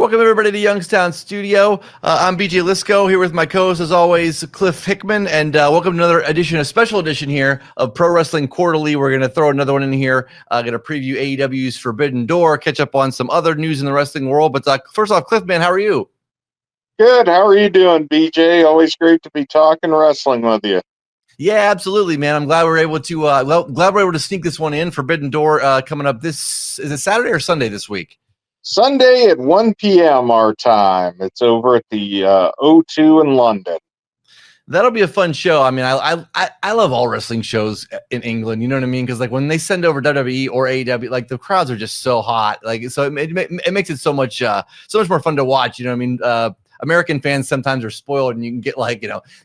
welcome everybody to Youngstown Studio. I'm BJ Lisko here with my co-host, as always, Cliff Hickman, and welcome to another edition, a special edition here of Pro Wrestling Quarterly. We're going to throw another one in here. Going to preview AEW's Forbidden Door, catch up on some other news in the wrestling world. But first off, Cliff, man, how are you? Good. How are you doing, BJ? Always great to be talking wrestling with you. Yeah, absolutely, man. I'm glad we're able to sneak this one in. Forbidden Door coming up is it Saturday or Sunday this week? Sunday at 1 p.m. our time. It's over at the O2 in London. That'll be a fun show. I mean, I love all wrestling shows in England. You know what I mean? Because like when they send over WWE or AEW, like the crowds are just so hot. Like so, it makes it so much more fun to watch. You know what I mean? American fans sometimes are spoiled, and you can get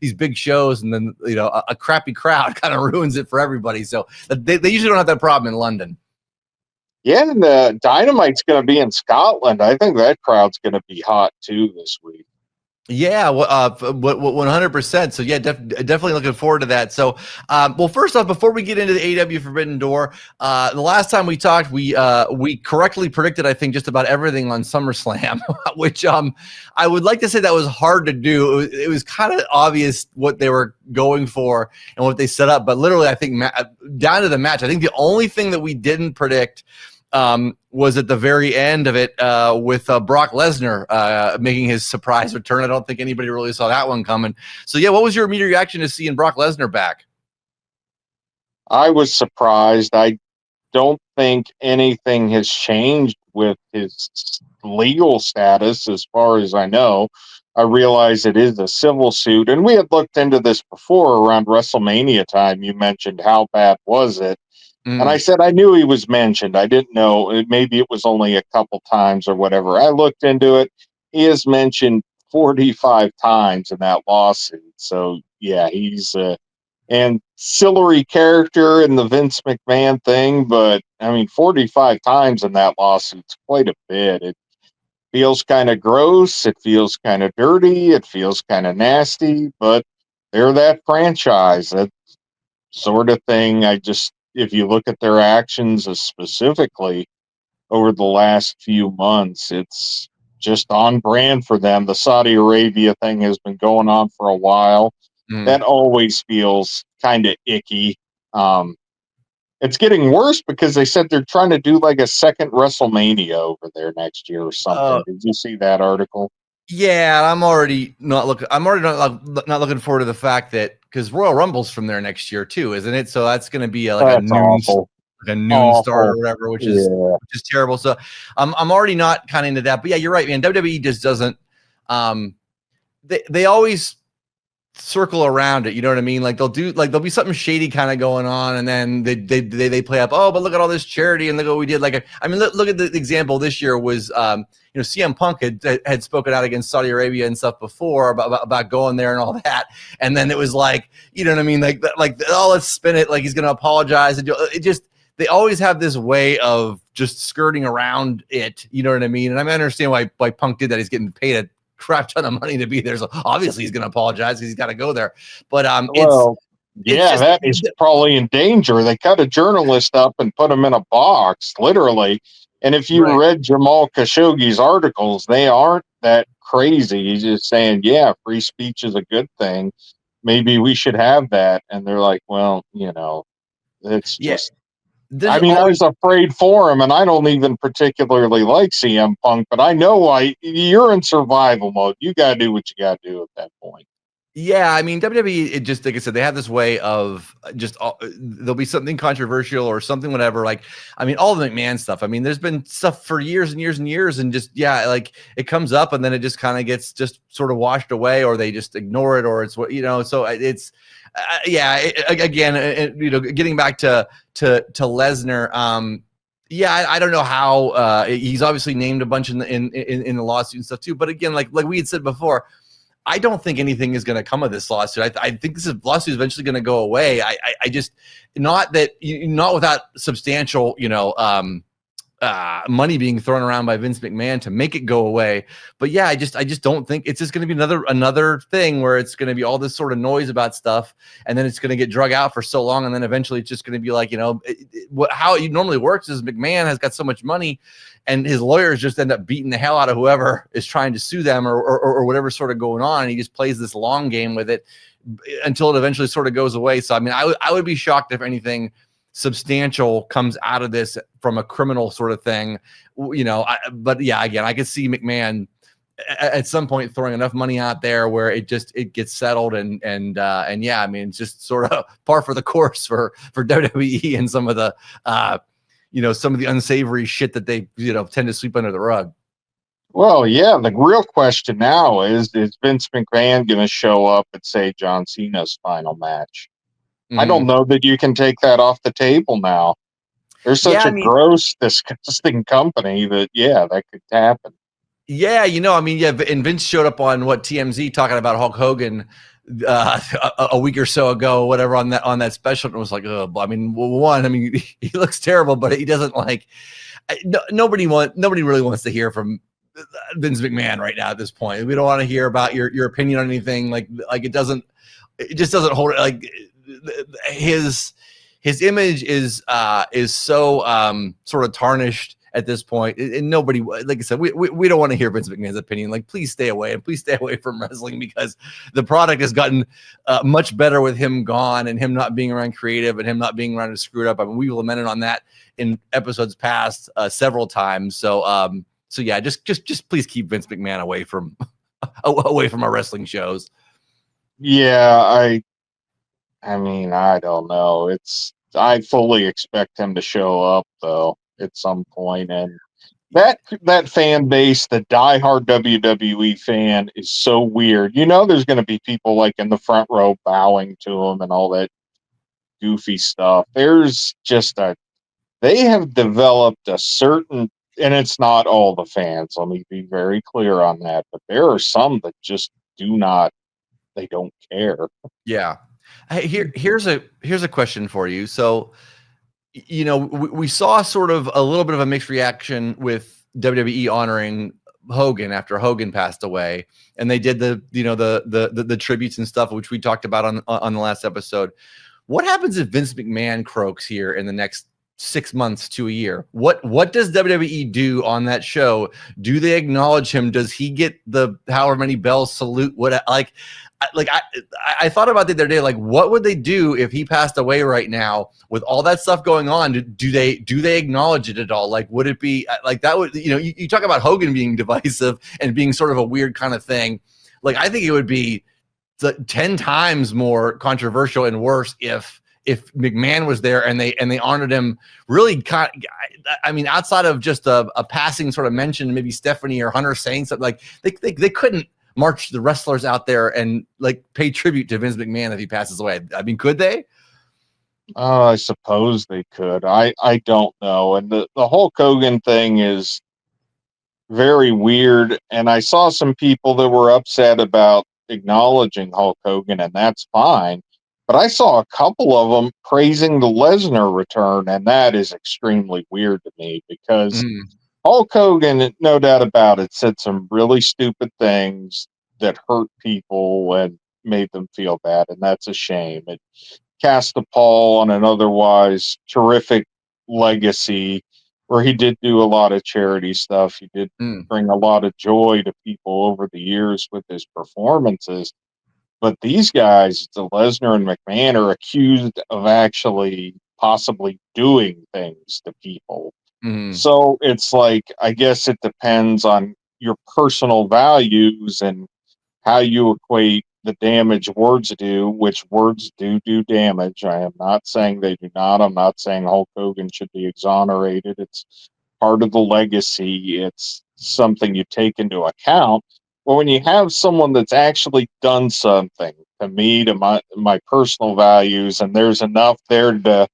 these big shows, and then a crappy crowd kind of ruins it for everybody. So they usually don't have that problem in London. Yeah, and Dynamite's going to be in Scotland. I think that crowd's going to be hot too this week. Yeah, 100%. So yeah, definitely looking forward to that. So, well, first off, before we get into the AEW Forbidden Door, the last time we talked, we correctly predicted, I think, just about everything on SummerSlam, which I would like to say that was hard to do. It was kind of obvious what they were going for and what they set up, but literally, I think down to the match, I think the only thing that we didn't predict was at the very end of it with Brock Lesnar making his surprise return. I don't think anybody really saw that one coming. So, yeah, what was your immediate reaction to seeing Brock Lesnar back? I was surprised. I don't think anything has changed with his legal status as far as I know. I realize it is a civil suit, and we had looked into this before around WrestleMania time. You mentioned how bad was it. And I said I knew he was mentioned. I didn't know. Maybe it was only a couple times or whatever. I looked into it. He is mentioned 45 times in that lawsuit. So, yeah, he's an ancillary character in the Vince McMahon thing. But, I mean, 45 times in that lawsuit's quite a bit. It feels kind of gross. It feels kind of dirty. It feels kind of nasty. But they're that franchise. That sort of thing. If you look at their actions specifically over the last few months, it's just on brand for them. The Saudi Arabia thing has been going on for a while. That always feels kind of icky. It's getting worse because they said they're trying to do like a second WrestleMania over there next year or something. Did you see that article? Yeah, I'm already not looking forward to the fact that, because Royal Rumble's from there next year too, isn't it? So that's going to be a noon start or whatever, which is terrible. So I'm already not kind of into that. But yeah, you're right, man. WWE just doesn't. They always circle around it. You know what I mean? Like there'll be something shady kind of going on, and then they play up. Oh, but look at all this charity, and look what we did. Look at the example this year was. CM Punk had spoken out against Saudi Arabia and stuff before about going there and all that, and then it was like, you know what I mean, like let's spin it like he's going to apologize, and they always have this way of just skirting around it. You know what I mean? And I understand why Punk did that. He's getting paid a crap ton of money to be there, so obviously he's going to apologize because he's got to go there. But that is probably in danger. They cut a journalist up and put him in a box, literally. And if you read Jamal Khashoggi's articles, they aren't that crazy. He's just saying, yeah, free speech is a good thing. Maybe we should have that. And they're like, well, it's just. I was afraid for him, and I don't even particularly like CM Punk, but I know you're in survival mode. You got to do what you got to do at that point. Yeah, I mean, WWE, it just, like I said, they have this way of just, there'll be something controversial or something, whatever. Like, I mean, all the McMahon stuff. I mean, there's been stuff for years and years and years, and just, yeah, like it comes up and then it just kind of gets just sort of washed away, or they just ignore it, or it's what, so it's, getting back to Lesnar. I don't know how, he's obviously named a bunch in the lawsuit and stuff too. But again, like we had said before, I don't think anything is going to come of this lawsuit. I think this lawsuit is eventually going to go away. I just not without substantial, money being thrown around by Vince McMahon to make it go away. But yeah, I just don't think it's just going to be another thing where it's going to be all this sort of noise about stuff, and then it's going to get drug out for so long, and then eventually it's just going to be like, how it normally works is McMahon has got so much money, and his lawyers just end up beating the hell out of whoever is trying to sue them or whatever sort of going on, and he just plays this long game with it until it eventually sort of goes away. So I mean, I would be shocked if anything substantial comes out of this from a criminal sort of thing, but yeah, again, I could see McMahon at some point throwing enough money out there where it gets settled and yeah, I mean, it's just sort of par for the course for WWE and some of the some of the unsavory shit that they tend to sweep under the rug. Well, yeah, the real question now is Vince McMahon going to show up at, say, John Cena's final match? I don't know that you can take that off the table now. They're such a gross, disgusting company that, yeah, that could happen. Yeah, and Vince showed up on TMZ talking about Hulk Hogan a week or so ago, whatever, on that special, and it was like, I mean, he looks terrible, but he doesn't nobody really wants to hear from Vince McMahon right now at this point. We don't want to hear about your opinion on anything. Like it just doesn't hold it. Like his image is so sort of tarnished at this point, and nobody, like I said, we don't want to hear Vince McMahon's opinion. Like, please stay away, and please stay away from wrestling, because the product has gotten much better with him gone and him not being around creative and him not being around to screw it up. I mean, we lamented on that in episodes past several times. So yeah, just please keep Vince McMahon away from our wrestling shows. Yeah, I mean, I don't know. I fully expect him to show up though at some point, and that fan base, the diehard WWE fan, is so weird. There's going to be people like in the front row bowing to him and all that goofy stuff. They have developed a certain, and it's not all the fans, let me be very clear on that, but there are some that just they don't care. Yeah. Hey, here's a question for you. So, we saw sort of a little bit of a mixed reaction with WWE honoring Hogan after Hogan passed away, and they did the tributes and stuff, which we talked about on the last episode. What happens if Vince McMahon croaks here in the next 6 months to a year? What does WWE do on that show? Do they acknowledge him? Does he get the however many bells salute? I thought about the other day, like, what would they do if he passed away right now with all that stuff going on? Do they acknowledge it at all? Like, would it be like that? Would you talk about Hogan being divisive and being sort of a weird kind of thing? Like, I think it would be 10 times more controversial and worse if McMahon was there and they honored him really I mean, outside of just a passing sort of mention, maybe Stephanie or Hunter saying something, like they couldn't march the wrestlers out there and like pay tribute to Vince McMahon if he passes away. I mean, could they? I suppose they could. I don't know. And the Hulk Hogan thing is very weird. And I saw some people that were upset about acknowledging Hulk Hogan, and that's fine. But I saw a couple of them praising the Lesnar return, and that is extremely weird to me, because Hulk Hogan, no doubt about it, said some really stupid things that hurt people and made them feel bad, and that's a shame. It cast a pall on an otherwise terrific legacy, where he did do a lot of charity stuff. He did bring a lot of joy to people over the years with his performances. But these guys, the Lesnar and McMahon, are accused of actually possibly doing things to people. So it's like, I guess it depends on your personal values and how you equate the damage words do, which words do damage. I am not saying they do not. I'm not saying Hulk Hogan should be exonerated. It's part of the legacy. It's something you take into account. But when you have someone that's actually done something to me, to my personal values, and there's enough there to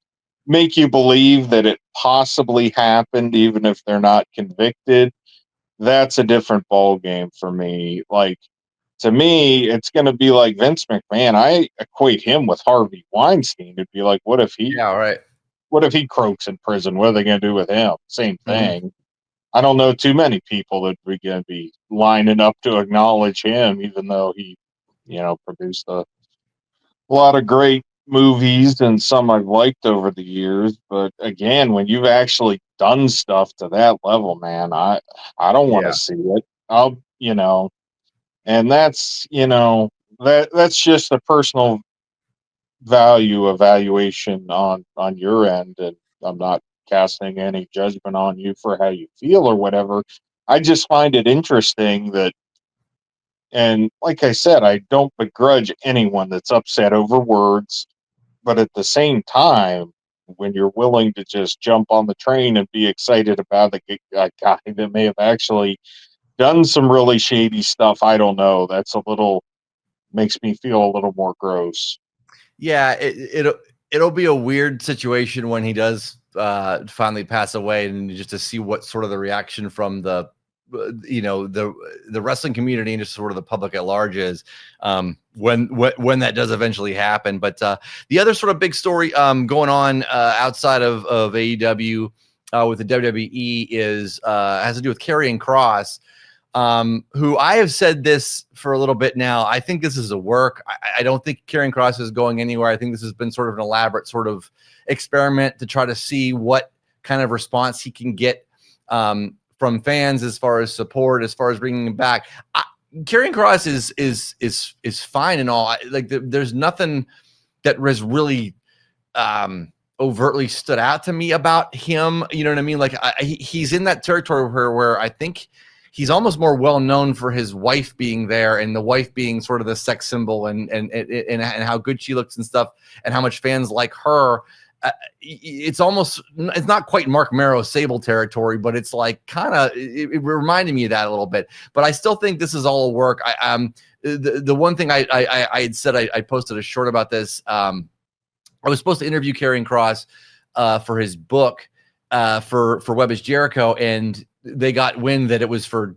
make you believe that it possibly happened, even if they're not convicted, that's a different ball game for me. Like, to me, it's going to be like Vince McMahon. I equate him with Harvey Weinstein. It'd be like, what if he Yeah, right. what if he croaks in prison? What are they going to do with him? Same Mhm. thing. I don't know too many people that are going to be lining up to acknowledge him, even though he, produced a lot of great movies and some I've liked over the years. But again, when you've actually done stuff to that level, man, I don't want to Yeah. see it. And that's just a personal value evaluation on your end, and I'm not casting any judgment on you for how you feel or whatever. I just find it interesting that, and like I said, I don't begrudge anyone that's upset over words, but at the same time, when you're willing to just jump on the train and be excited about a guy that may have actually done some really shady stuff, I don't know. That's a little makes me feel a little more gross. Yeah, it'll be a weird situation when he does finally pass away, and just to see what sort of the reaction from the the wrestling community and just sort of the public at large is when that does eventually happen. But the other sort of big story going on outside of AEW with the WWE is has to do with Karrion Kross, who I have said this for a little bit now. I think this is a work. I don't think Karrion Kross is going anywhere. I think this has been sort of an elaborate sort of experiment to try to see what kind of response he can get from fans as far as support, as far as bringing him back. Karrion Kross is fine and all. There's nothing that has really overtly stood out to me about him. You know what I mean? Like he's in that territory where I think he's almost more well known for his wife being there, and the wife being sort of the sex symbol, and how good she looks and stuff, and how much fans like her. It's not quite Mark Marrow Sable territory, but it's like kind of it reminded me of that a little bit. But I still think this is all a work. The one thing I had said, I posted a short about this. I was supposed to interview Karrion Kross for his book for Web Is Jericho, and they got wind that it was for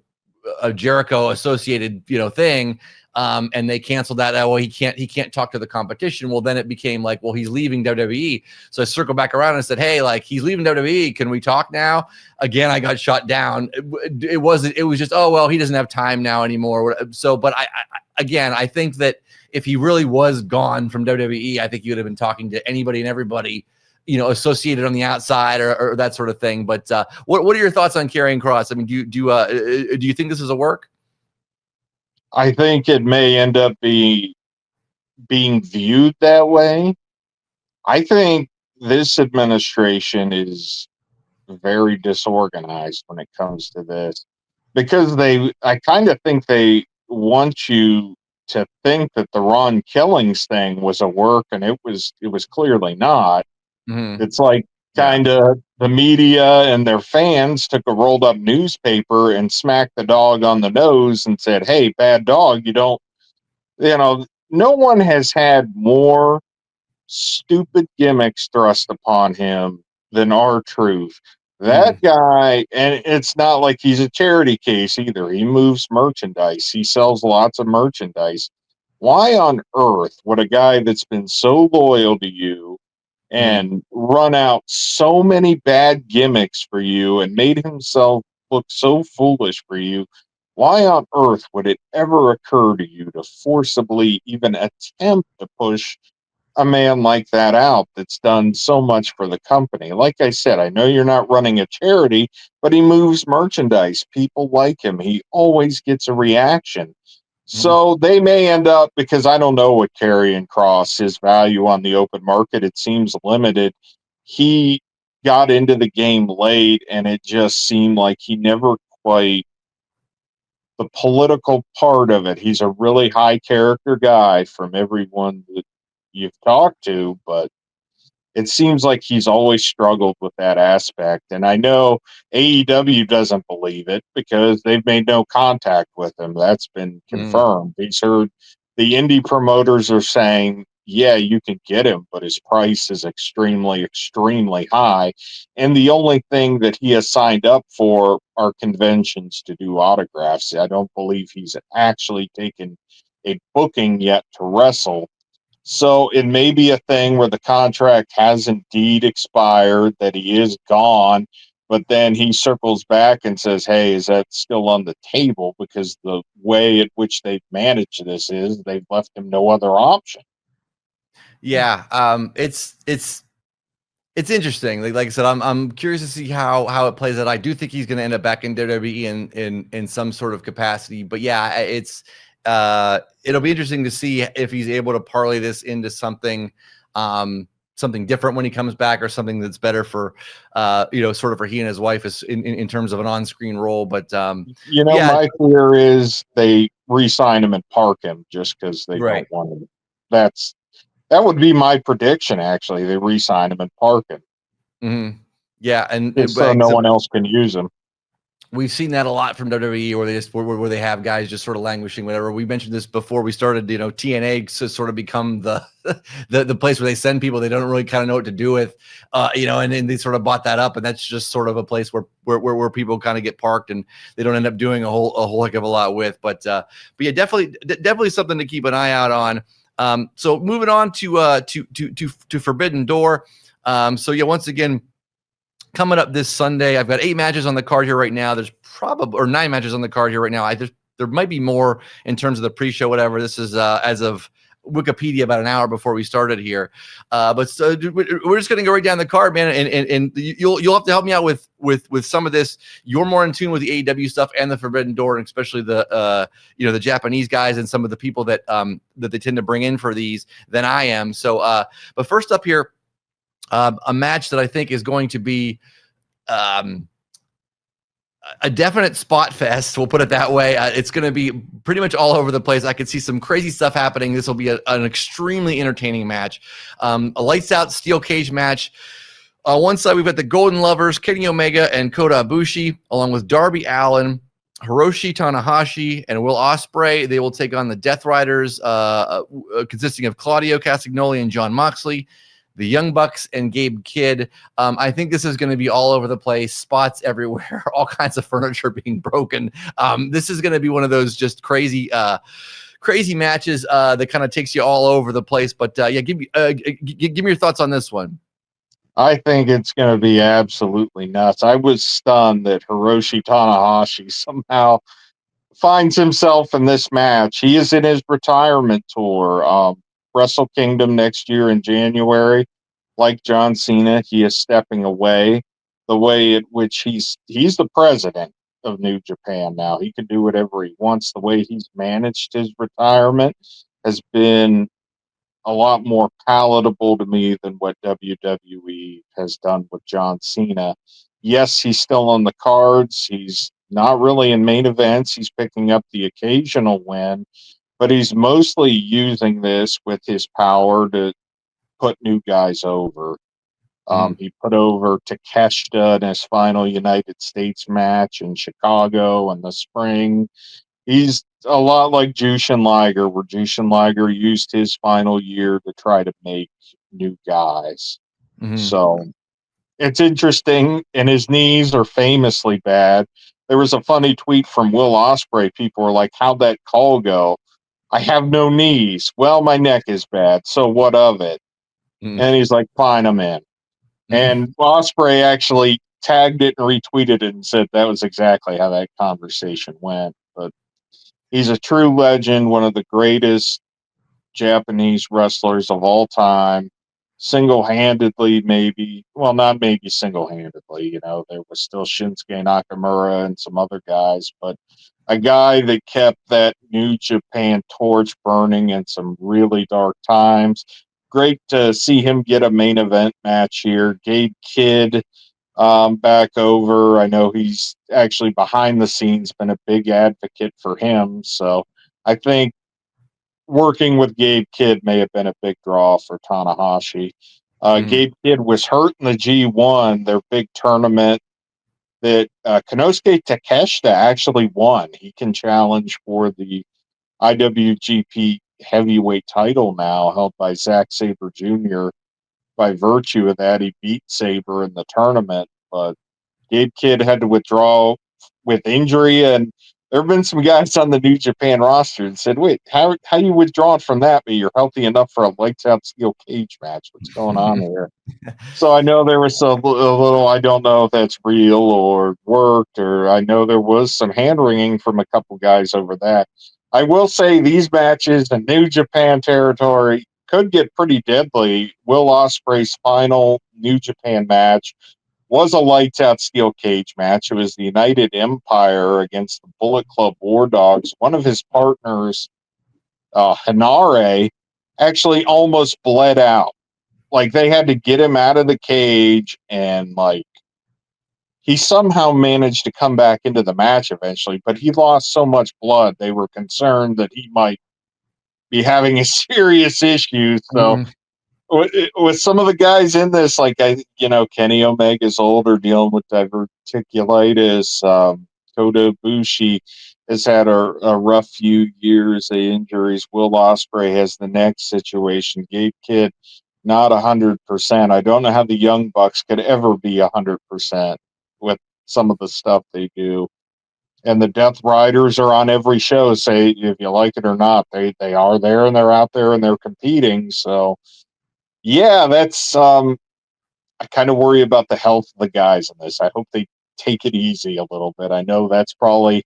a Jericho associated thing, and they canceled that. Oh, well, he can't talk to the competition. Well, then it became like, well, he's leaving WWE. So I circled back around and said, hey, like, he's leaving WWE. Can we talk now? Again, I got shot down. It was just, oh, well, he doesn't have time now anymore. So, but I think that if he really was gone from WWE, I think he would have been talking to anybody and everybody, associated on the outside or that sort of thing. But what are your thoughts on Karrion Kross? I mean, do you think this is a work? I think it may end up being viewed that way. I think this administration is very disorganized when it comes to this, because I kind of think they want you to think that the Ron Killings thing was a work, and it was clearly not. Mm-hmm. It's like Yeah. kind of the media and their fans took a rolled up newspaper and smacked the dog on the nose and said, hey, bad dog, no one has had more stupid gimmicks thrust upon him than R-Truth. Mm-hmm. That guy, and it's not like he's a charity case either. He moves merchandise. He sells lots of merchandise. Why on earth would a guy that's been so loyal to you Mm-hmm. and run out so many bad gimmicks for you and made himself look so foolish for you, why on earth would it ever occur to you to forcibly even attempt to push a man like that out that's done so much for the company? Like I said, I know you're not running a charity, but he moves merchandise. People like him. He always gets a reaction. Mm-hmm. So they may end up, because I don't know what Karrion Kross, his value on the open market, it seems limited. He got into the game late, and it just seemed like he never quite, the political part of it. He's a really high character guy from everyone that you've talked to, but it seems like he's always struggled with that aspect. And I know AEW doesn't believe it because they've made no contact with him. That's been Mm-hmm. confirmed. He's heard the indie promoters are saying, yeah, you can get him, but his price is extremely, extremely high. And the only thing that he has signed up for are conventions to do autographs. I don't believe he's actually taken a booking yet to wrestle. So it may be a thing where the contract has indeed expired, that he is gone, but then he circles back and says, "Hey, is that still on the table?" Because the way at which they've managed this is they've left him no other option. Yeah, it's interesting. Like I said, I'm curious to see how it plays out. I do think he's going to end up back in WWE in some sort of capacity. But yeah, it'll be interesting to see if he's able to parlay this into something something different when he comes back, or something that's better for sort of for he and his wife is in terms of an on-screen role. But yeah, My fear is they re-sign him and park him just because they right. don't want him. That would be my prediction. Actually, they re-sign him and park him Mm-hmm. Yeah, just so no one else can use him. We've seen that a lot from WWE, where they just where they have guys just sort of languishing, whatever. We mentioned this before we started. TNA to sort of become the the place where they send people they don't really kind of know what to do with, and then they sort of bought that up, and that's just sort of a place where people kind of get parked and they don't end up doing a whole heck of a lot with. But yeah, definitely something to keep an eye out on. So moving on to Forbidden Door. So yeah, once again, coming up this Sunday, I've got 8 matches on the card here right now. There's probably 9 matches on the card here right now. There might be more in terms of the pre-show, whatever. This is as of Wikipedia about an hour before we started here. But so we're just going to go right down the card, man. And you'll have to help me out with some of this. You're more in tune with the AEW stuff and the Forbidden Door, and especially the the Japanese guys and some of the people that they tend to bring in for these than I am. So, but first up here, a match that I think is going to be a definite spot fest. We'll put it that way. It's going to be pretty much all over the place. I could see some crazy stuff happening. This will be an extremely entertaining match. A lights out steel cage match. On one side, we've got the Golden Lovers, Kenny Omega and Kota Ibushi, along with Darby Allin, Hiroshi Tanahashi, and Will Ospreay. They will take on the Death Riders, consisting of Claudio Castagnoli and Jon Moxley, the Young Bucks, and Gabe Kidd. I think this is going to be all over the place, spots everywhere, all kinds of furniture being broken. This is going to be one of those just crazy matches that kind of takes you all over the place. But yeah, give me your thoughts on this one. I think it's going to be absolutely nuts. I was stunned that Hiroshi Tanahashi somehow finds himself in this match. He is in his retirement tour. Wrestle Kingdom next year in January. Like John Cena, he is stepping away. The way at which he's the president of New Japan now. He can do whatever he wants. The way he's managed his retirement has been a lot more palatable to me than what WWE has done with John Cena. Yes, he's still on the cards. He's not really in main events. He's picking up the occasional win, but he's mostly using this with his power to put new guys over. He put over Takeshita in his final United States match in Chicago in the spring. He's a lot like Jushin Liger, where Jushin Liger used his final year to try to make new guys. So it's interesting, and his knees are famously bad. There was a funny tweet from Will Ospreay. People were like, "How'd that call go?" "I have no knees." "Well, my neck is bad, so what of it?" And he's like, "Fine, I'm in." And Ospreay actually tagged it and retweeted it and said that was exactly how that conversation went. But he's a true legend, one of the greatest Japanese wrestlers of all time. Single-handedly, maybe, well, not maybe single-handedly, there was still Shinsuke Nakamura and some other guys, but a guy that kept that New Japan torch burning in some really dark times. Great to see him get a main event match here. Gabe Kidd back over. I know he's actually behind the scenes been a big advocate for him. So I think working with Gabe Kidd may have been a big draw for Tanahashi. Gabe Kidd was hurt in the G1, their big tournament that Konosuke Takeshita actually won. He can challenge for the IWGP heavyweight title now, held by Zack Sabre Jr. By virtue of that, he beat Sabre in the tournament, but Gabe Kidd had to withdraw with injury, and there have been some guys on the New Japan roster that said, "Wait, how you withdrawn from that? But you're healthy enough for a lights out steel cage match? What's going on here?" So I know there was a little. I don't know if that's real or worked, or I know there was some hand wringing from a couple guys over that. I will say these matches in New Japan territory could get pretty deadly. Will Ospreay's final New Japan match was a lights out steel cage match. It was the United Empire against the Bullet Club War Dogs. One of his partners, Hanare, actually almost bled out. Like, they had to get him out of the cage, and like he somehow managed to come back into the match eventually, but he lost so much blood they were concerned that he might be having a serious issue. So Mhm. with some of the guys in this, like Kenny Omega's older, dealing with diverticulitis. Kota Ibushi has had a rough few years of injuries. Will Ospreay has the next situation. Gabe Kidd, not 100%. I don't know how the Young Bucks could ever be 100% with some of the stuff they do. And the Death Riders are on every show. Say if you like it or not, they are there and they're out there and they're competing. So yeah, that's I kind of worry about the health of the guys in this. I hope they take it easy a little bit. I know that's probably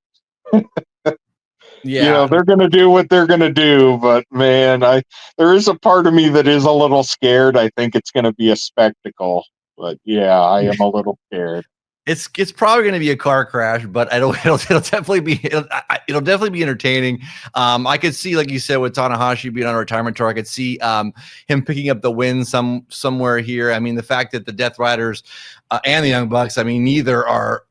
Yeah. they're going to do what they're going to do, but man, there is a part of me that is a little scared. I think it's going to be a spectacle. But yeah, I am a little scared. It's probably going to be a car crash, but it'll definitely be it'll definitely be entertaining. I could see, like you said, with Tanahashi being on a retirement tour, I could see him picking up the win somewhere here. I mean, the fact that the Death Riders and the Young Bucks, I mean, neither are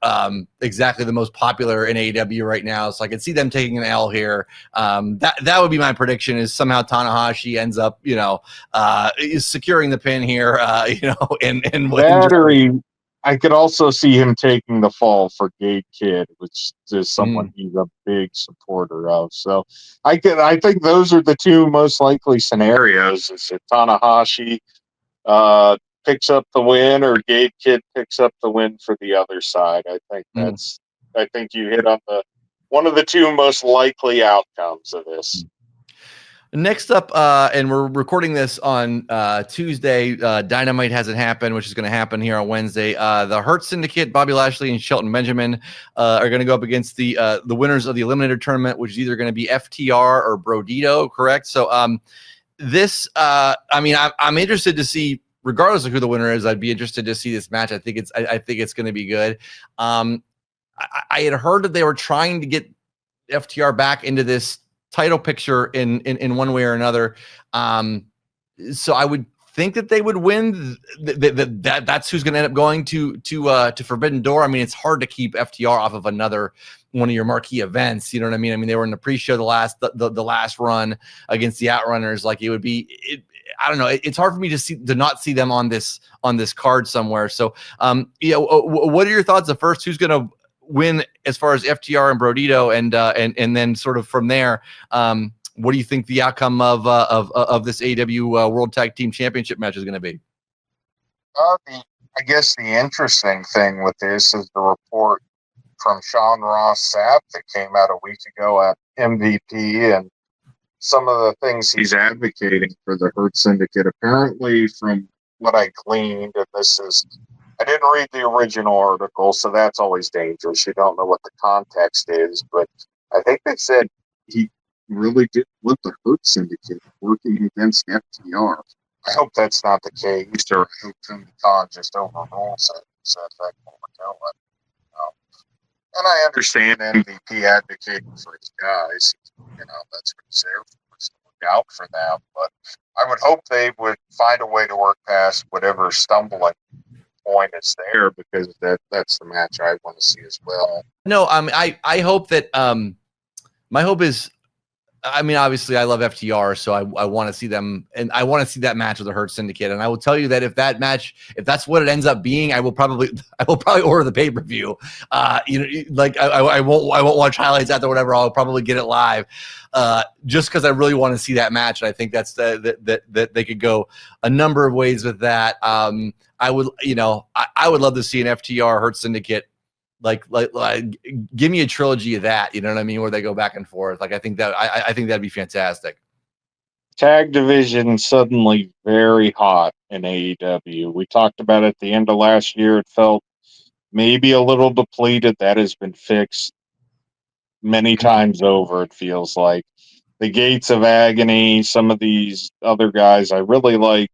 exactly the most popular in AEW right now, so I could see them taking an L here. That would be my prediction: is somehow Tanahashi ends up, is securing the pin here, and That or I could also see him taking the fall for Gabe Kidd, which is someone he's a big supporter of. So I think those are the two most likely scenarios: is that Tanahashi picks up the win, or Gabe Kidd picks up the win for the other side. I think you hit on one of the two most likely outcomes of this. Next up, and we're recording this on Tuesday. Dynamite hasn't happened, which is going to happen here on Wednesday. The Hurt Syndicate, Bobby Lashley and Shelton Benjamin, are going to go up against the winners of the Eliminator Tournament, which is either going to be FTR or Brodito, correct? So this, I mean, I'm interested to see, regardless of who the winner is, I'd be interested to see this match. I think it's going to be good. I had heard that they were trying to get FTR back into this title picture in one way or another. So I would think that they would win. That's who's going to end up going to Forbidden Door. I mean, it's hard to keep FTR off of another one of your marquee events. You know what I mean? I mean, they were in the pre-show the last run against the Outrunners. Like, it would be. I don't know. It's hard for me to not see them on this card somewhere. So, what are your thoughts? The first, who's going to win as far as FTR and Brodito, and then sort of from there, what do you think the outcome of this AEW World Tag Team Championship match is going to be? I guess the interesting thing with this is the report from Sean Ross Sapp that came out a week ago at MVP, and some of the things he's advocating for the Hurt Syndicate. Apparently, from what I gleaned, and I didn't read the original article, so that's always dangerous. You don't know what the context is, but I think they said he really didn't want the Hurt Syndicate working against FTR. I hope that's not the case, or I hope Tony Khan just overrules it. So that's what we're doing. And I understand MVP advocating for his guys. That's what he's there for, is to look out for them. But I would hope they would find a way to work past whatever stumbling point is there, because that's the match I want to see as well. No, I hope that my hope is, I mean, obviously I love FTR, so I want to see them, and I want to see that match with the Hurt Syndicate. And I will tell you that if that's what it ends up being, I will probably order the pay-per-view. Like I won't watch highlights after whatever. I'll probably get it live, just because I really want to see that match. And I think that's that they could go a number of ways with that. I would love to see an FTR Hurt Syndicate Like, give me a trilogy of that. You know what I mean? Where they go back and forth. Like, I think that'd be fantastic. Tag division suddenly very hot in AEW. We talked about it at the end of last year. It felt maybe a little depleted. That has been fixed many times over, it feels like. The Gates of Agony, some of these other guys, I really like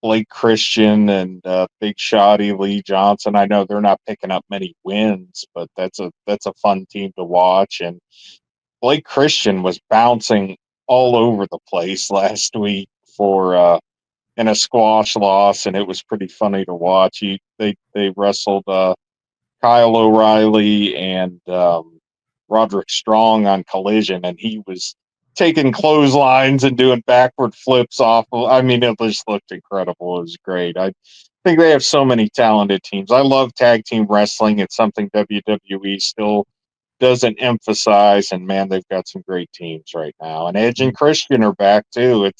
Blake Christian and Big Shotty Lee Johnson. I know they're not picking up many wins, but that's a fun team to watch. And Blake Christian was bouncing all over the place last week for in a squash loss, and it was pretty funny to watch. They wrestled Kyle O'Reilly and Roderick Strong on Collision, and he was taking clotheslines and doing backward flips off of, I mean, it just looked incredible. It was great. I think they have so many talented teams. I love tag team wrestling. It's something WWE still doesn't emphasize, and man, they've got some great teams right now. And Edge and Christian are back too.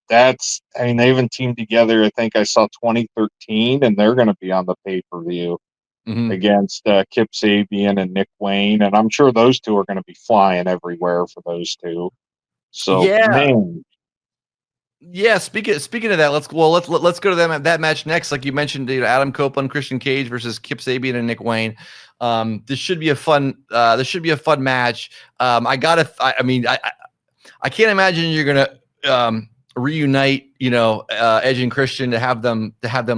That's I mean, they even teamed together. I think I saw 2013, and they're going to be on the pay-per-view against Kip Sabian and Nick Wayne, and I'm sure those two are going to be flying everywhere for those two. So, man, yeah. Speaking of that, let's go to that match next. Like you mentioned, Adam Copeland, Christian Cage versus Kip Sabian and Nick Wayne. This should be a fun. Match. I can't imagine you're gonna reunite, Edge and Christian to have them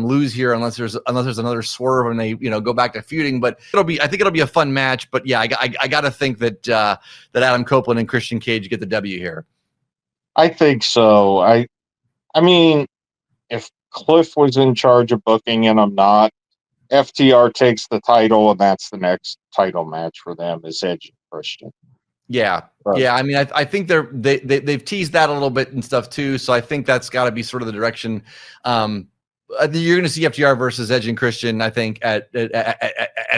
lose here unless there's another swerve and they go back to feuding. But I think it'll be a fun match. But yeah, I got to think that Adam Copeland and Christian Cage get the W here. I think so. I mean, if Cliff was in charge of booking and I'm not, FTR takes the title, and that's the next title match for them is Edge and Christian. Yeah. Right. Yeah. I mean, I think they've teased that a little bit and stuff too. So I think that's got to be sort of the direction. You're going to see FTR versus Edge and Christian, I think, at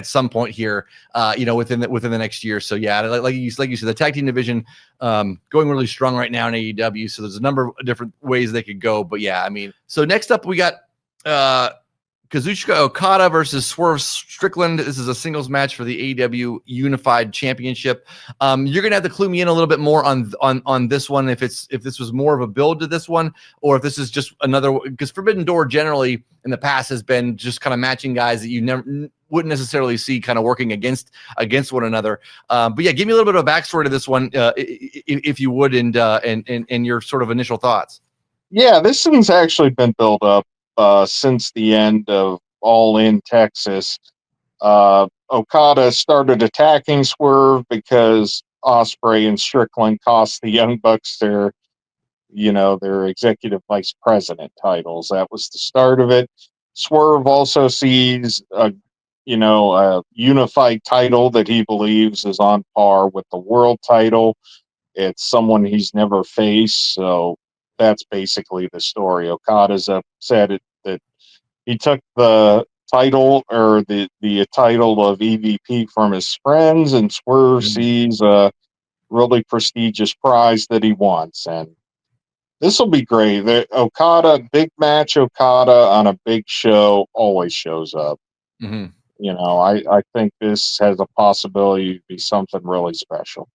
some point here, within the next year. So yeah, like you said, the tag team division going really strong right now in AEW. So there's a number of different ways they could go. But yeah, I mean, so next up we got Kazuchika Okada versus Swerve Strickland. This is a singles match for the AEW Unified Championship. You're gonna have to clue me in a little bit more on this one. If this was more of a build to this one, or if this is just another. Because Forbidden Door generally in the past has been just kind of matching guys that you never wouldn't necessarily see kind of working against one another. But yeah, give me a little bit of a backstory to this one, if you would, and your sort of initial thoughts. Yeah, this thing's actually been built up since the end of All In Texas. Okada started attacking Swerve because Ospreay and Strickland cost the Young Bucks their executive vice president titles. That was the start of it. Swerve also sees a unified title that he believes is on par with the world title. It's someone he's never faced, so that's basically the story. Okada's upset that he took the title or the title of EVP from his friends, and Swerve sees a really prestigious prize that he wants. And this will be great. Big match Okada on a big show always shows up. I think this has a possibility to be something really special.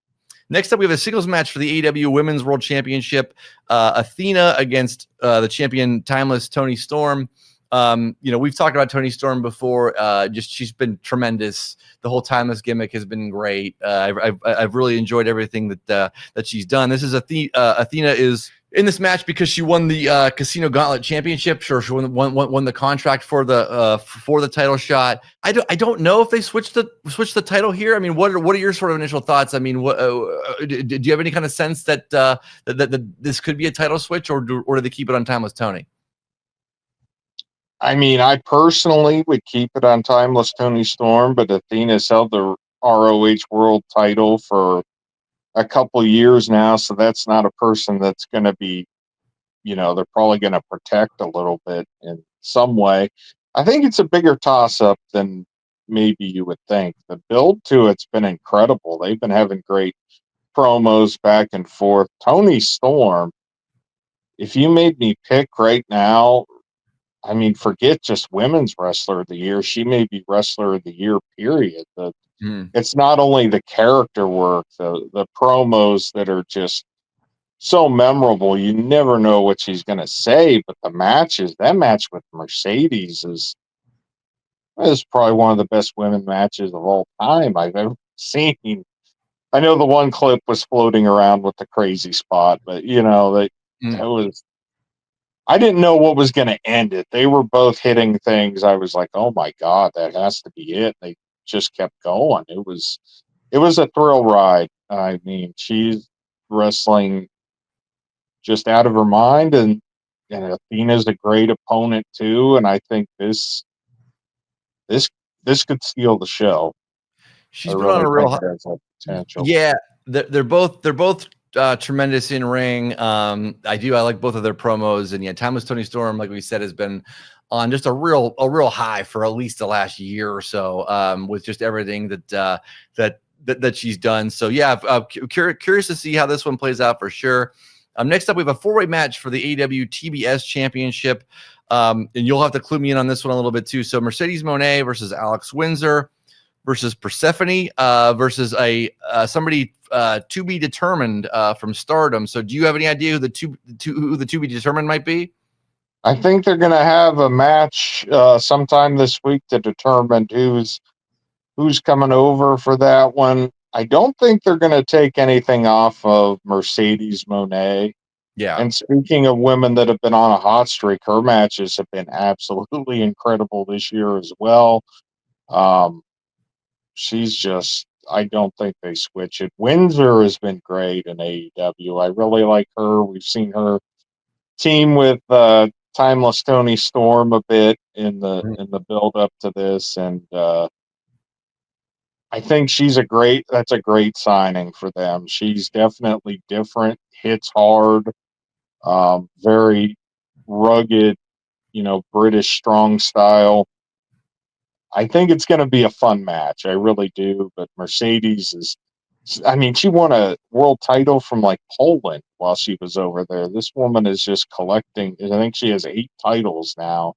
Next up, we have a singles match for the AEW Women's World Championship. Athena against the champion Timeless Toni Storm. We've talked about Toni Storm before. She's been tremendous. The whole Timeless gimmick has been great. I've really enjoyed everything that she's done. This is Athena is in this match because she won the Casino Gauntlet Championship. Sure, she won the contract for the title shot. I don't know if they switched the title here. I mean, what are your sort of initial thoughts? I mean, do you have any kind of sense that this could be a title switch, or do they keep it on Timeless Toni? I mean, I personally would keep it on Timeless Toni Storm, but Athena's held the ROH World title for a couple years now, so that's not a person that's going to be, they're probably going to protect a little bit in some way. I think it's a bigger toss-up than maybe you would think. The build to it's been incredible. They've been having great promos back and forth. Toni Storm, if you made me pick right now, I mean, forget just women's wrestler of the year. She may be wrestler of the year, period. Mm. It's not only the character work, the promos that are just so memorable. You never know what she's going to say, but the matches, that match with Mercedes is probably one of the best women matches of all time I've ever seen. I know the one clip was floating around with the crazy spot, but that Mm. was, I didn't know what was going to end it. They were both hitting things. I was like, oh my God, that has to be it. They just kept going. It was a thrill ride. I mean, she's wrestling just out of her mind, and Athena's a great opponent too. And I think this this could steal the show. I She's put on really a think real it has that potential. Yeah, they're both tremendous in ring. I like both of their promos, and yeah, Timeless Tony Storm, like we said, has been on just a real high for at least the last year or so, with just everything that she's done. So yeah, curious to see how this one plays out for sure. Next up, we have a four-way match for the AEW TBS Championship, and you'll have to clue me in on this one a little bit too. So Mercedes Moné versus Alex Windsor versus Persephone versus a somebody to be determined from Stardom. So, do you have any idea who the to be determined might be? I think they're going to have a match sometime this week to determine who's coming over for that one. I don't think they're going to take anything off of Mercedes Moné. Yeah. And speaking of women that have been on a hot streak, her matches have been absolutely incredible this year as well. Um, she's just, I don't think they switch it. Windsor has been great in AEW. I really like her. We've seen her team with Timeless Tony Storm a bit in the build up to this, and I think that's a great signing for them. She's definitely different, hits hard, very rugged, British strong style. I think it's going to be a fun match. I really do. But Mercedes I mean, she won a world title from like Poland while she was over there. This woman is just collecting. I think she has 8 titles now.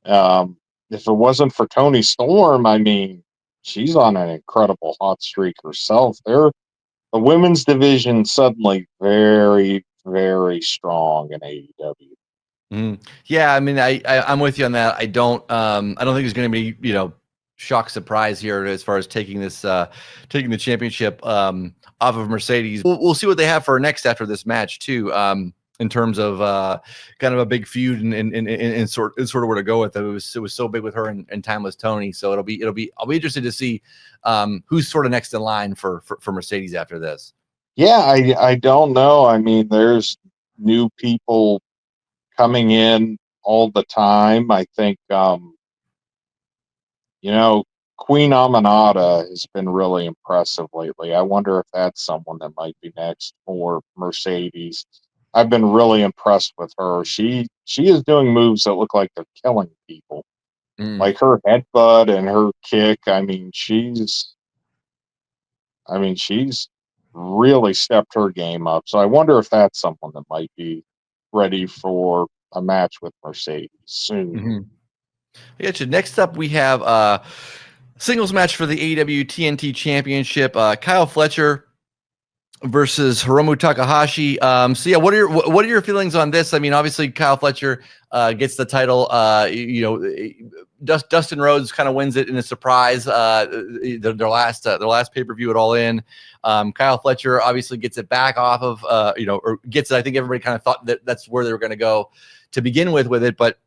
If it wasn't for Tony Storm, I mean, she's on an incredible hot streak herself. The women's division suddenly very, very strong in AEW. Yeah, I mean, I'm with you on that. I don't think there's going to be shock surprise here as far as taking the championship off of Mercedes. We'll see what they have for next after this match too. In terms of kind of a big feud and sort of where to go with it. It was so big with her and Timeless Tony. So I'll be interested to see who's sort of next in line for Mercedes after this. Yeah, I don't know. I mean, there's new people coming in all the time. I think you know, Queen Aminata has been really impressive lately. I wonder if that's someone that might be next for Mercedes. I've been really impressed with her. She is doing moves that look like they're killing people. Mm. Like her headbutt and her kick. She's really stepped her game up. So I wonder if that's someone that might be ready for a match with Mercedes soon. Mm-hmm. Yeah, next up we have singles match for the AEW TNT Championship. Kyle Fletcher versus Hiromu Takahashi. So yeah, what are your feelings on this? I mean, obviously Kyle Fletcher gets the title. Dustin Rhodes kind of wins it in a surprise. Their last pay-per-view at All In. Kyle Fletcher obviously gets it back off of or gets it. I think everybody kind of thought that's where they were going to go to begin with it, but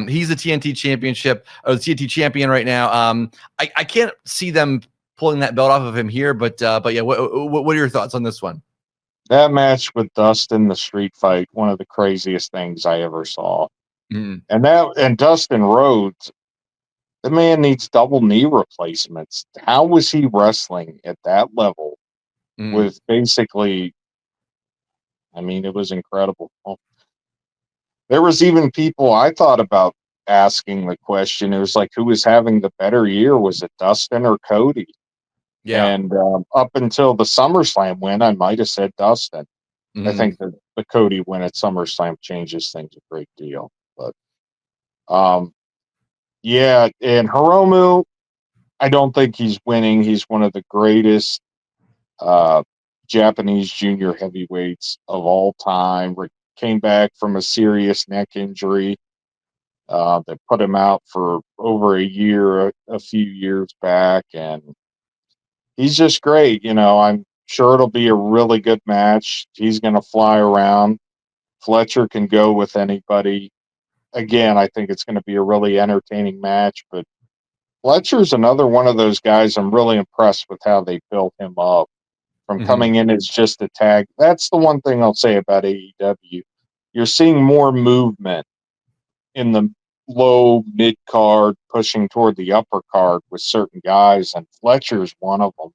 he's the TNT championship or the TNT champion right now. I can't see them pulling that belt off of him here, but yeah, what are your thoughts on this one? That match with Dustin, the street fight, one of the craziest things I ever saw. Mm. And Dustin Rhodes, the man needs double knee replacements. How was he wrestling at that level Mm. with basically, I mean, it was incredible. There was even people I thought about asking the question. It was like, who was having the better year? Was it Dustin or Cody? Yeah. And up until the SummerSlam win, I might have said Dustin. I Mm. think that the Cody win at SummerSlam changes things a great deal. But Um, yeah, and Hiromu, I don't think he's winning. He's one of the greatest uh, Japanese junior heavyweights of all time. Came back from a serious neck injury that put him out for over a year, a few years back, and he's just great. I'm sure it'll be a really good match. He's going to fly around. Fletcher can go with anybody. Again, I think it's going to be a really entertaining match, but Fletcher's another one of those guys I'm really impressed with how they built him up from Mm-hmm. coming in as just a tag. That's the one thing I'll say about AEW. You're seeing more movement in the low mid card pushing toward the upper card with certain guys, and Fletcher's one of them,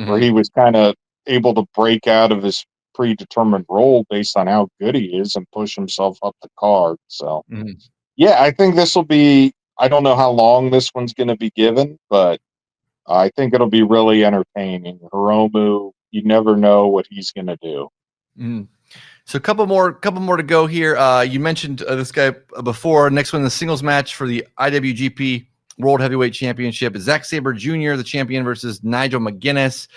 where Mm-hmm. he was kind of able to break out of his predetermined role based on how good he is and push himself up the card. So, Mm-hmm. yeah, I think this will be. I don't know how long this one's going to be given, but I think it'll be really entertaining. Hiromu, you never know what he's going to do. Mm-hmm. So a couple more to go here. You mentioned this guy before. Next one, the singles match for the IWGP World Heavyweight Championship is Zack Sabre Jr., the champion, versus Nigel McGuinness,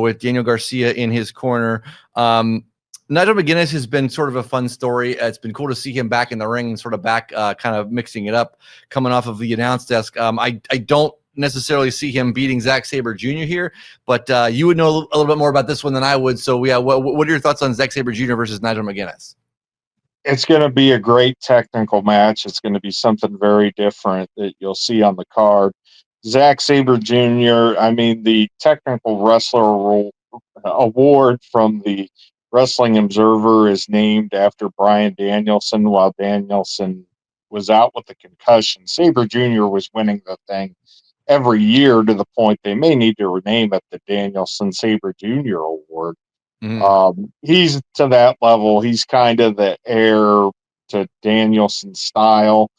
with Daniel Garcia in his corner. Nigel McGuinness has been sort of a fun story. It's been cool to see him back in the ring and sort of back kind of mixing it up, coming off of the announce desk. I don't necessarily see him beating Zack Sabre Jr. here, but you would know a little bit more about this one than I would. So, yeah, what are your thoughts on Zack Sabre Jr. versus Nigel McGuinness? It's going to be a great technical match. It's going to be something very different that you'll see on the card. Zack Sabre Jr., I mean, the technical wrestler award from the Wrestling Observer is named after Bryan Danielson while Danielson was out with a concussion. Sabre Jr. was winning the thing every year to the point they may need to rename it the Danielson Sabre Jr. Award. Mm-hmm. He's to that level. He's kind of the heir to Danielson's style.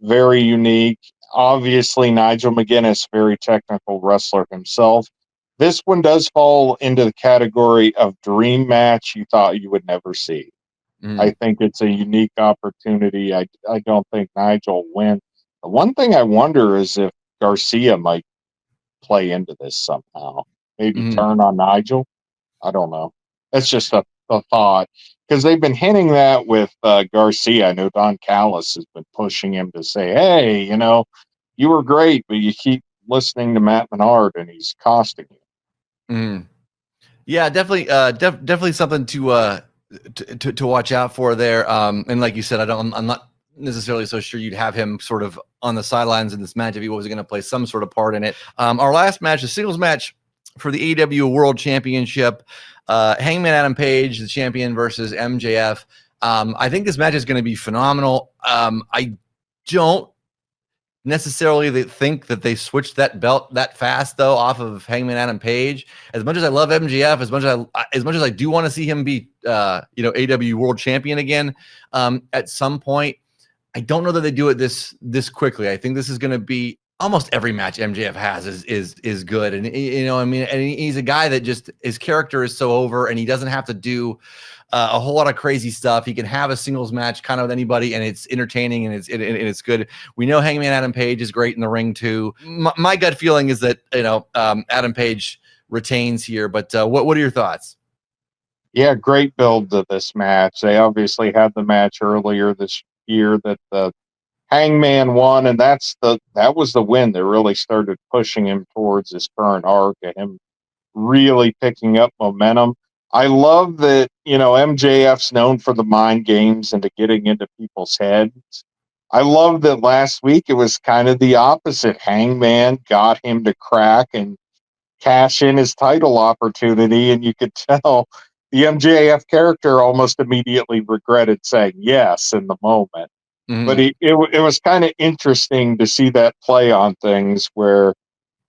Very unique. Obviously, Nigel McGuinness, very technical wrestler himself. This one does fall into the category of dream match you thought you would never see. I Mm-hmm. think it's a unique opportunity. I don't think Nigel will win. The one thing I wonder is if Garcia might play into this somehow. Maybe Mm-hmm. turn on Nigel. I don't know. That's just a thought because they've been hinting that with Garcia. I know Don Callis has been pushing him to say, "Hey, you were great, but you keep listening to Matt Menard, and he's costing you." Mm-hmm. Yeah, definitely, definitely something to watch out for there. And like you said, I'm not necessarily so sure you'd have him sort of on the sidelines in this match if he wasn't going to play some sort of part in it. Our last match, a singles match for the AEW World Championship, Hangman Adam Page, the champion, versus MJF. I think this match is going to be phenomenal. I don't necessarily think that they switched that belt that fast though off of Hangman Adam Page. As much as I love MJF, as much as I do want to see him be AW World Champion again at some point, I don't know that they do it this quickly. I think this is going to be almost every match MJF has is good, and I mean, and he's a guy that just his character is so over, and he doesn't have to do a whole lot of crazy stuff. He can have a singles match kind of with anybody, and it's entertaining and it's good. We know Hangman Adam Page is great in the ring too. My gut feeling is that Adam Page retains here, but what are your thoughts? Yeah, great build to this match. They obviously had the match earlier this year that the Hangman won, and that was the win that really started pushing him towards his current arc and him really picking up momentum. I love that, MJF's known for the mind games and to getting into people's heads. I love that last week it was kind of the opposite. Hangman got him to crack and cash in his title opportunity, and you could tell the MJF character almost immediately regretted saying yes in the moment. But Mm-hmm. it was kind of interesting to see that play on things where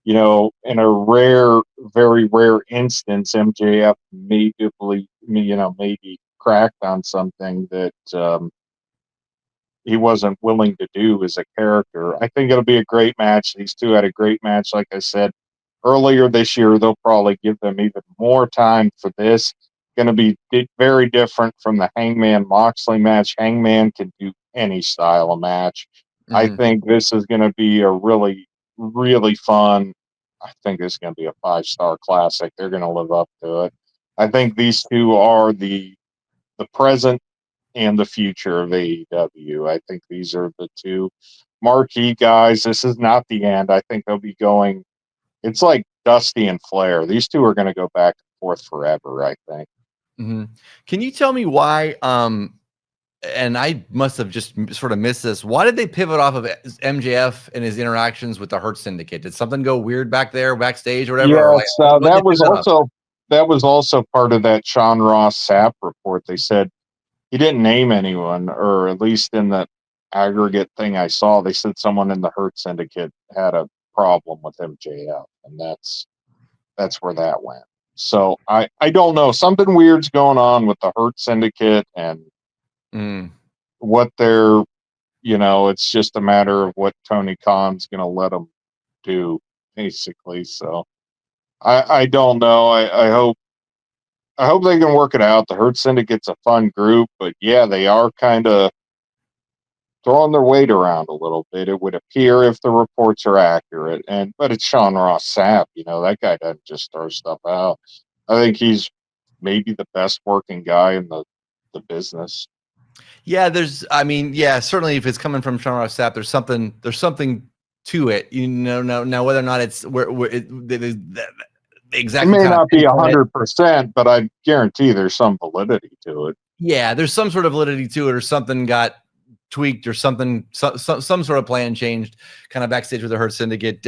in a very rare instance, MJF maybe cracked on something that he wasn't willing to do as a character. I think it'll be a great match. These two had a great match, like I said earlier this year. They'll probably give them even more time for this. Going to be very different from the Hangman Moxley match. Hangman can do any style of match. I think this is going to be a really, really fun. I think this is going to be a 5-star classic. They're going to live up to it. I think these two are the present and the future of AEW. I think these are the two marquee guys. This is not the end. I think they'll be going. It's like Dusty and Flair. These two are going to go back and forth forever, I think. Can you tell me why? And I must have just sort of missed this. Why did they pivot off of MJF and his interactions with the Hurt Syndicate? Did something go weird back there, backstage, or whatever? Or Yes, that was also part of that Sean Ross Sapp report. They said he didn't name anyone, or at least in the aggregate thing I saw, they said someone in the Hurt Syndicate had a problem with MJF, and that's where that went. So I don't know. Something weird's going on with the Hurt Syndicate and what they're, it's just a matter of what Tony Khan's going to let them do, basically. So I don't know. I hope they can work it out. The Hurt Syndicate's a fun group, but yeah, they are kind of throwing their weight around a little bit. It would appear, if the reports are accurate, but it's Sean Ross Sapp. That guy doesn't just throw stuff out. I think he's maybe the best working guy in the business. Yeah, certainly if it's coming from Sean Ross Sapp, there's something to it. Now whether or not it's the exact. It may not be 100%, but I guarantee there's some validity to it. Yeah, there's some sort of validity to it, or something got tweaked, or some sort of plan changed, kind of backstage with the Hurt Syndicate,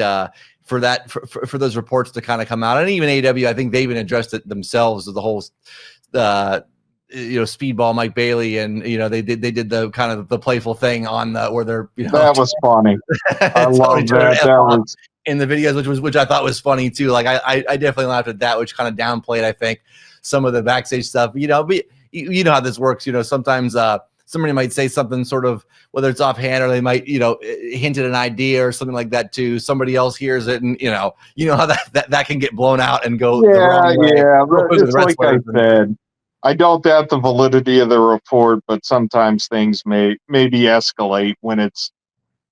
for those reports to kind of come out. And even AEW, I think they even addressed it themselves with the whole Speedball Mike Bailey, and they did the kind of the playful thing on where they're that was funny. I love that. That was in the videos, which I thought was funny too. Like I definitely laughed at that, which kind of downplayed, I think, some of the backstage stuff. But you know how this works. Sometimes somebody might say something sort of, whether it's offhand or they might hint at an idea or something like that too. Somebody else hears it, and how that can get blown out and go the wrong way. Yeah, it's like I said. I don't doubt the validity of the report, but sometimes things maybe escalate when it's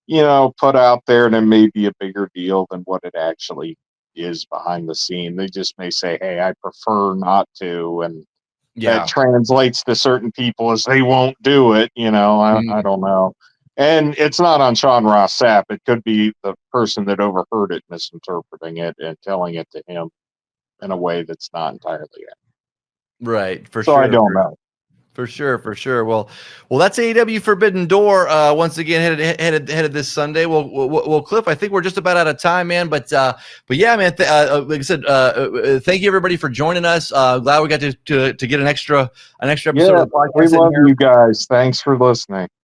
put out there, and it may be a bigger deal than what it actually is behind the scene. They just may say, "Hey, I prefer not to," and that translates to certain people as they won't do it. I don't know. And it's not on Sean Ross Sapp. It could be the person that overheard it misinterpreting it and telling it to him in a way that's not entirely accurate. Right, for so sure. I don't know. For sure. Well, that's AEW Forbidden Door. Once again, headed this Sunday. Well, Cliff, I think we're just about out of time, man. But yeah, man. Like I said, thank you everybody for joining us. Glad we got to get an extra episode of the podcast. We love you guys. Thanks for listening.